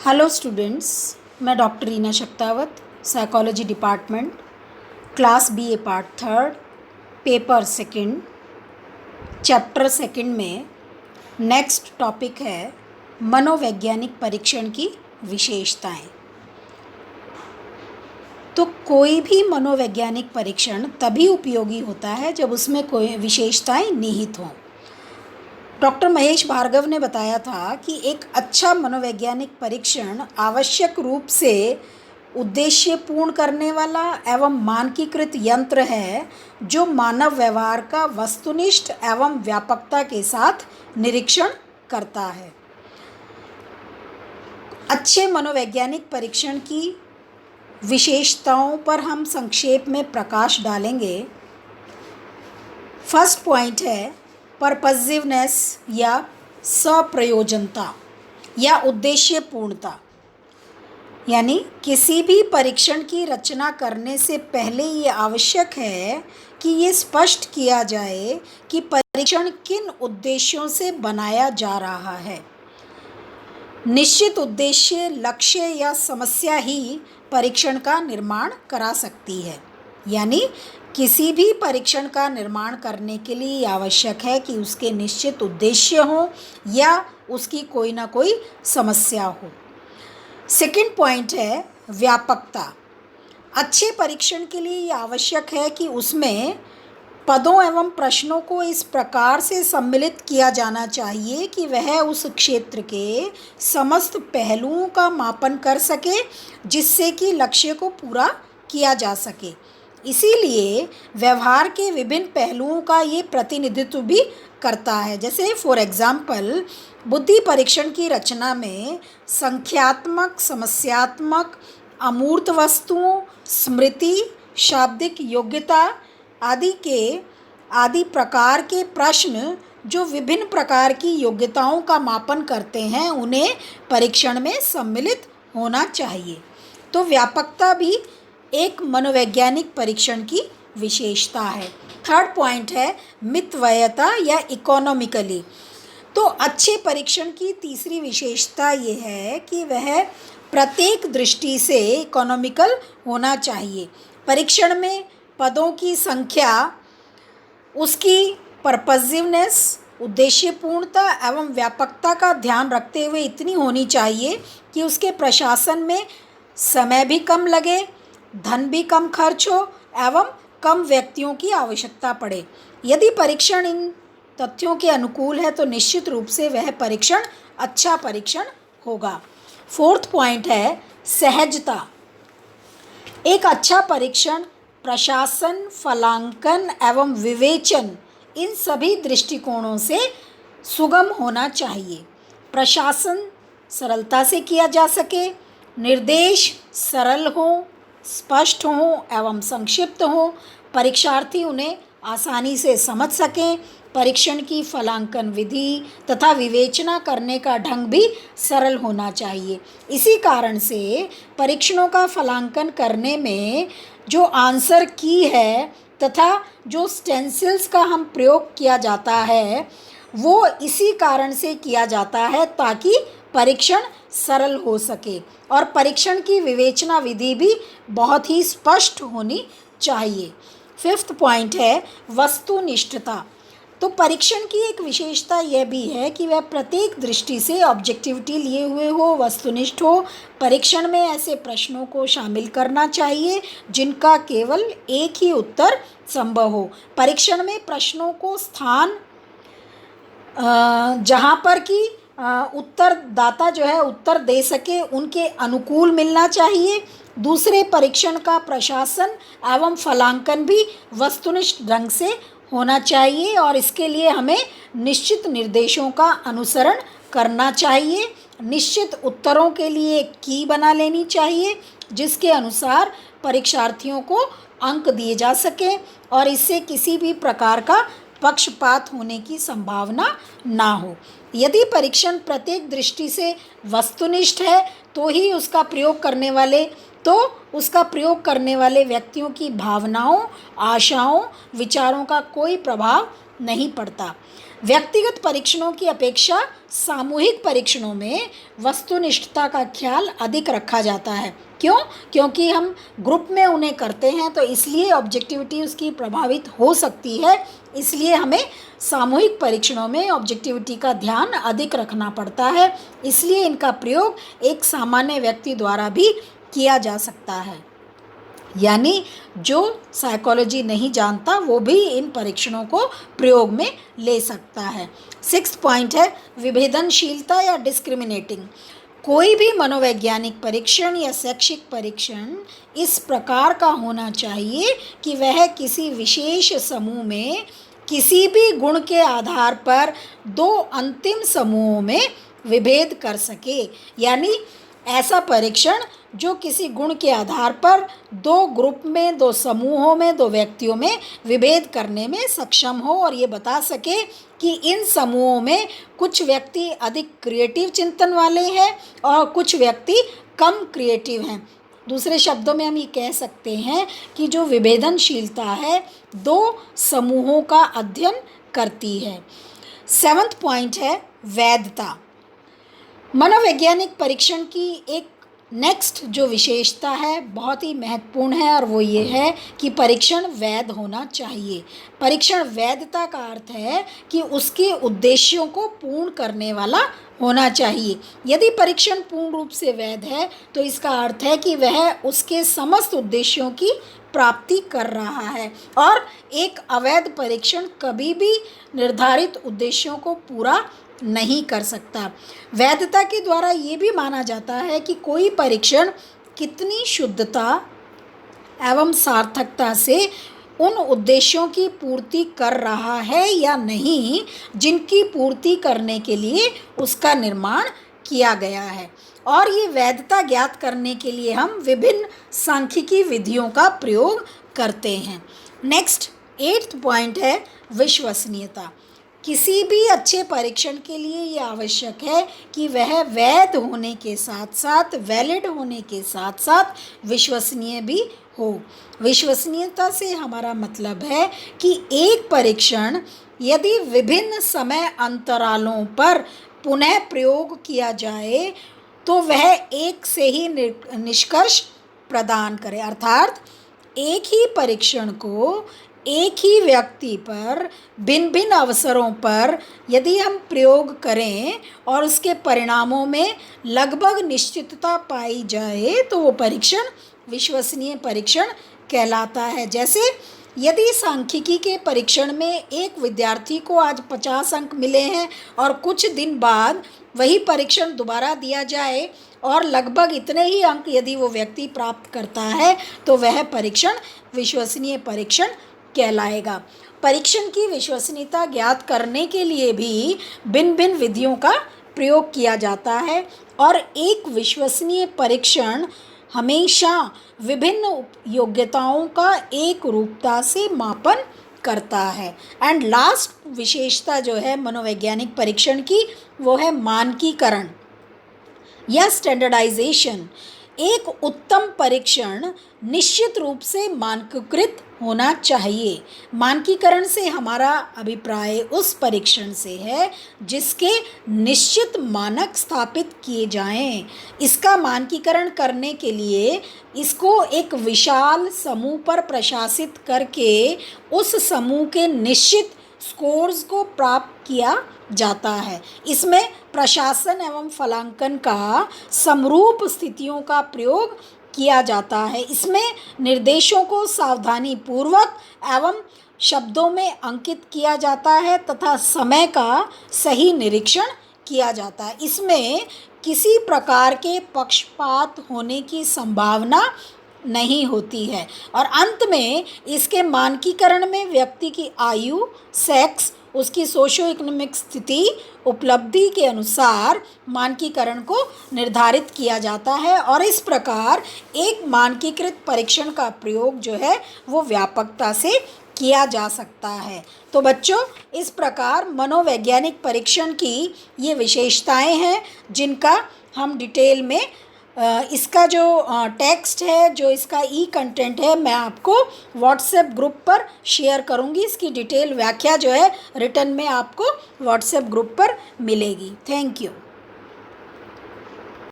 Hello students, मैं doctor Reena Shaktawat, psychology department, class BA part third, paper second, chapter second में next topic है मनोवैज्ञानिक परीक्षण की विशेषताएं। तो कोई भी मनोवैज्ञानिक परीक्षण तभी उपयोगी होता है जब उसमें कोई विशेषताएं निहित हों। डॉक्टर महेश भार्गव ने बताया था कि एक अच्छा मनोवैज्ञानिक परीक्षण आवश्यक रूप से उद्देश्य पूर्ण करने वाला एवं मानकीकृत यंत्र है जो मानव व्यवहार का वस्तुनिष्ठ एवं व्यापकता के साथ निरीक्षण करता है। अच्छे मनोवैज्ञानिक परीक्षण की विशेषताओं पर हम संक्षेप में प्रकाश डालेंगे। फर्स्ट पॉइंट है पर्पजिवनेस या सप्रयोजनता या उद्देश्य पूर्णता। यानी किसी भी परीक्षण की रचना करने से पहले ये आवश्यक है कि ये स्पष्ट किया जाए कि परीक्षण किन उद्देश्यों से बनाया जा रहा है। निश्चित उद्देश्य, लक्ष्य या समस्या ही परीक्षण का निर्माण करा सकती है। यानी किसी भी परीक्षण का निर्माण करने के लिए आवश्यक है कि उसके निश्चित उद्देश्य हो या उसकी कोई ना कोई समस्या हो। सेकंड पॉइंट है व्यापकता। अच्छे परीक्षण के लिए यह आवश्यक है कि उसमें पदों एवं प्रश्नों को इस प्रकार से सम्मिलित किया जाना चाहिए कि वह उस क्षेत्र के समस्त पहलुओं का मापन कर सके जिससे कि लक्ष्य को पूरा किया जा सके। इसीलिए व्यवहार के विभिन्न पहलुओं का ये प्रतिनिधित्व भी करता है। जैसे फॉर एग्जाम्पल बुद्धि परीक्षण की रचना में संख्यात्मक, समस्यात्मक, अमूर्त वस्तुओं, स्मृति, शाब्दिक योग्यता आदि प्रकार के प्रश्न जो विभिन्न प्रकार की योग्यताओं का मापन करते हैं उन्हें परीक्षण में सम्मिलित होना चाहिए। तो व्यापकता भी एक मनोवैज्ञानिक परीक्षण की विशेषता है। थर्ड पॉइंट है मितव्ययता या इकोनॉमिकली। तो अच्छे परीक्षण की तीसरी विशेषता ये है कि वह प्रत्येक दृष्टि से इकोनॉमिकल होना चाहिए। परीक्षण में पदों की संख्या, उसकी पर्पजिवनेस, उद्देश्यपूर्णता एवं व्यापकता का ध्यान रखते हुए इतनी होनी चाहिए कि उसके प्रशासन में समय भी कम लगे, धन भी कम खर्च हो एवं कम व्यक्तियों की आवश्यकता पड़े। यदि परीक्षण इन तथ्यों के अनुकूल है तो निश्चित रूप से वह परीक्षण अच्छा परीक्षण होगा। फोर्थ पॉइंट है सहजता। एक अच्छा परीक्षण प्रशासन, फलांकन एवं विवेचन इन सभी दृष्टिकोणों से सुगम होना चाहिए। प्रशासन सरलता से किया जा सके, निर्देश सरल हो, स्पष्ट हो एवं संक्षिप्त हो, परीक्षार्थी उन्हें आसानी से समझ सकें। परीक्षण की फलांकन विधि तथा विवेचना करने का ढंग भी सरल होना चाहिए। इसी कारण से परीक्षणों का फलांकन करने में जो आंसर की है तथा जो स्टेंसिल्स का हम प्रयोग किया जाता है वो इसी कारण से किया जाता है ताकि परीक्षण सरल हो सके। और परीक्षण की विवेचना विधि भी बहुत ही स्पष्ट होनी चाहिए। फिफ्थ पॉइंट है वस्तुनिष्ठता। तो परीक्षण की एक विशेषता यह भी है कि वह प्रत्येक दृष्टि से ऑब्जेक्टिविटी लिए हुए हो, वस्तुनिष्ठ हो। परीक्षण में ऐसे प्रश्नों को शामिल करना चाहिए जिनका केवल एक ही उत्तर संभव हो। परीक्षण में प्रश्नों को स्थान जहाँ पर कि उत्तरदाता जो है उत्तर दे सके उनके अनुकूल मिलना चाहिए। दूसरे परीक्षण का प्रशासन एवं फलांकन भी वस्तुनिष्ठ ढंग से होना चाहिए और इसके लिए हमें निश्चित निर्देशों का अनुसरण करना चाहिए। निश्चित उत्तरों के लिए एक की बना लेनी चाहिए जिसके अनुसार परीक्षार्थियों को अंक दिए जा सके और इससे किसी भी प्रकार का पक्षपात होने की संभावना ना हो। यदि परीक्षण प्रत्येक दृष्टि से वस्तुनिष्ठ है तो ही उसका प्रयोग करने वाले व्यक्तियों की भावनाओं, आशाओं, विचारों का कोई प्रभाव नहीं पड़ता। व्यक्तिगत परीक्षणों की अपेक्षा सामूहिक परीक्षणों में वस्तुनिष्ठता का ख्याल अधिक रखा जाता है। क्यों? क्योंकि हम ग्रुप में उन्हें करते हैं, तो इसलिए ऑब्जेक्टिविटी उसकी प्रभावित हो सकती है। इसलिए हमें सामूहिक परीक्षणों में ऑब्जेक्टिविटी का ध्यान अधिक रखना पड़ता है। इसलिए इनका प्रयोग एक सामान्य व्यक्ति द्वारा भी किया जा सकता है, यानी जो साइकोलॉजी नहीं जानता वो भी इन परीक्षणों को प्रयोग में ले सकता है। 6th पॉइंट है विभेदनशीलता या डिस्क्रिमिनेटिंग। कोई भी मनोवैज्ञानिक परीक्षण या शैक्षिक परीक्षण इस प्रकार का होना चाहिए कि वह किसी विशेष समूह में किसी भी गुण के आधार पर दो अंतिम समूहों में विभेद कर सके। यानी ऐसा परीक्षण जो किसी गुण के आधार पर दो ग्रुप में, दो समूहों में, दो व्यक्तियों में विभेद करने में सक्षम हो और ये बता सके कि इन समूहों में कुछ व्यक्ति अधिक क्रिएटिव चिंतन वाले हैं और कुछ व्यक्ति कम क्रिएटिव हैं। दूसरे शब्दों में हम ये कह सकते हैं कि जो विभेदनशीलता है दो समूहों का अध्ययन करती है। 7th पॉइंट है वैधता। मनोवैज्ञानिक परीक्षण की एक नेक्स्ट जो विशेषता है बहुत ही महत्वपूर्ण है और वो ये है कि परीक्षण वैध होना चाहिए। परीक्षण वैधता का अर्थ है कि उसके उद्देश्यों को पूर्ण करने वाला होना चाहिए। यदि परीक्षण पूर्ण रूप से वैध है तो इसका अर्थ है कि वह उसके समस्त उद्देश्यों की प्राप्ति कर रहा है और एक अवैध परीक्षण कभी भी निर्धारित उद्देश्यों को पूरा नहीं कर सकता। वैधता के द्वारा ये भी माना जाता है कि कोई परीक्षण कितनी शुद्धता एवं सार्थकता से उन उद्देश्यों की पूर्ति कर रहा है या नहीं जिनकी पूर्ति करने के लिए उसका निर्माण किया गया है। और ये वैधता ज्ञात करने के लिए हम विभिन्न सांख्यिकी विधियों का प्रयोग करते हैं। नेक्स्ट 8th पॉइंट है विश्वसनीयता। किसी भी अच्छे परीक्षण के लिए ये आवश्यक है कि वह वैध होने के साथ साथ, वैलिड होने के साथ साथ विश्वसनीय भी हो। विश्वसनीयता से हमारा मतलब है कि एक परीक्षण यदि विभिन्न समय अंतरालों पर पुनः प्रयोग किया जाए तो वह एक से ही निष्कर्ष प्रदान करे। अर्थात एक ही परीक्षण को एक ही व्यक्ति पर भिन्न भिन्न अवसरों पर यदि हम प्रयोग करें और उसके परिणामों में लगभग निश्चितता पाई जाए तो वो परीक्षण विश्वसनीय परीक्षण कहलाता है। जैसे यदि सांख्यिकी के परीक्षण में एक विद्यार्थी को आज 50 अंक मिले हैं और कुछ दिन बाद वही परीक्षण दोबारा दिया जाए और लगभग इतने ही अंक यदि वो व्यक्ति प्राप्त करता है तो वह परीक्षण विश्वसनीय परीक्षण कहलाएगा। परीक्षण की विश्वसनीयता ज्ञात करने के लिए भी भिन्न भिन्न विधियों का प्रयोग किया जाता है और एक विश्वसनीय परीक्षण हमेशा विभिन्न योग्यताओं का एक रूपता से मापन करता है। एंड लास्ट विशेषता जो है मनोवैज्ञानिक परीक्षण की वो है मानकीकरण या स्टैंडर्डाइजेशन। एक उत्तम परीक्षण निश्चित रूप से मानकीकृत होना चाहिए। मानकीकरण से हमारा अभिप्राय उस परीक्षण से है जिसके निश्चित मानक स्थापित किए जाएं। इसका मानकीकरण करने के लिए इसको एक विशाल समूह पर प्रशासित करके उस समूह के निश्चित स्कोर्स को प्राप्त किया जाता है। इसमें प्रशासन एवं फलांकन का समरूप स्थितियों का प्रयोग किया जाता है। इसमें निर्देशों को सावधानी पूर्वक एवं शब्दों में अंकित किया जाता है तथा समय का सही निरीक्षण किया जाता है। इसमें किसी प्रकार के पक्षपात होने की संभावना नहीं होती है और अंत में इसके मानकीकरण में व्यक्ति की आयु, सेक्स, उसकी सोशो इकोनॉमिक स्थिति, उपलब्धि के अनुसार मानकीकरण को निर्धारित किया जाता है और इस प्रकार एक मानकीकृत परीक्षण का प्रयोग जो है वो व्यापकता से किया जा सकता है। तो बच्चों, इस प्रकार मनोवैज्ञानिक परीक्षण की ये विशेषताएं हैं जिनका हम डिटेल में इसका जो टेक्स्ट है, जो इसका ई कंटेंट है, मैं आपको व्हाट्सएप ग्रुप पर शेयर करूँगी। इसकी डिटेल व्याख्या जो है रिटर्न में आपको व्हाट्सएप ग्रुप पर मिलेगी। Thank you.